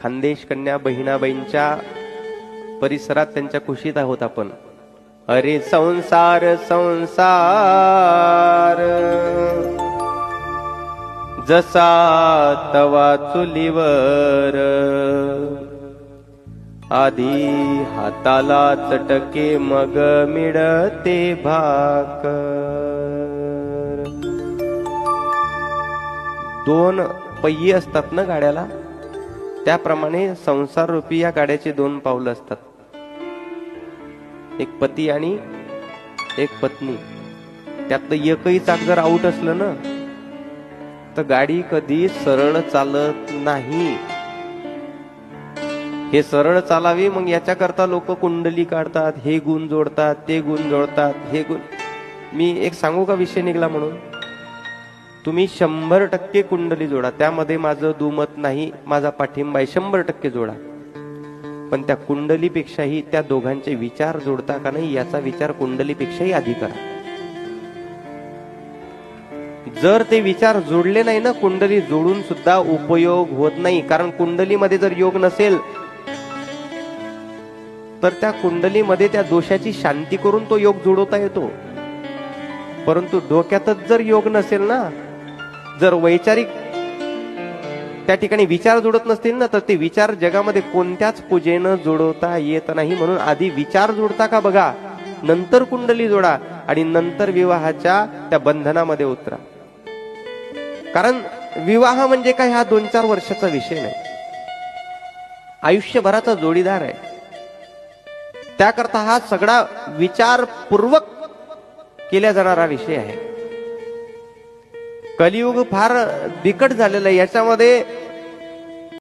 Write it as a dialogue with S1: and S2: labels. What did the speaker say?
S1: खानदेश कन्या बहिणाबाईंच्या परिसरात त्यांच्या कुशीत आहोत आपण. अरे संसार संसार जसा तवा चुलीवर, आधी हाताला चटके मग मिळते भाकर. दोन पहिये असतात ना गाड्याला, त्याप्रमाणे संसार रूपी या गाड्याचे दोन पावलं असतात, एक पती आणि एक पत्नी. त्यातलं एकही चाक जर आऊट असलं ना तर गाडी कधी सरळ चालत नाही. हे सरळ चालावी मग याच्याकरता लोक कुंडली काढतात, हे गुण जोडतात, ते गुण जोडतात, हे गुण. मी एक सांगू का विषय निघाला म्हणून, तुम्ही 100% कुंडली जोडा, त्यामध्ये माझं दुमत नाही, माझा पाठिंबा आहे, 100% जोडा. पण त्या कुंडलीपेक्षाही त्या दोघांचे विचार जोडता का नाही याचा विचार कुंडलीपेक्षाही आधी करा. जर ते विचार जोडले नाही ना, कुंडली जोडून सुद्धा उपयोग होत नाही. कारण कुंडलीमध्ये जर योग नसेल तर त्या कुंडलीमध्ये त्या दोषाची शांती करून तो योग जोडवता येतो. परंतु डोक्यातच जर योग नसेल ना, जर वैचारिक त्या ठिकाणी विचार जोडत नसतील ना, तर ते विचार जगामध्ये कोणत्याच पूजेनं जोडवता येत नाही. म्हणून आधी विचार जोडता का बघा, नंतर कुंडली जोडा आणि नंतर विवाहाच्या त्या बंधनामध्ये उतरा. कारण विवाह म्हणजे काय, हा 2-4 वर्षाचा विषय नाही, आयुष्यभराचा जोडीदार आहे. त्याकरता हा सगळा विचारपूर्वक केला जाणारा विषय आहे. कलियुग फार बिकट झालेलं आहे. याच्यामध्ये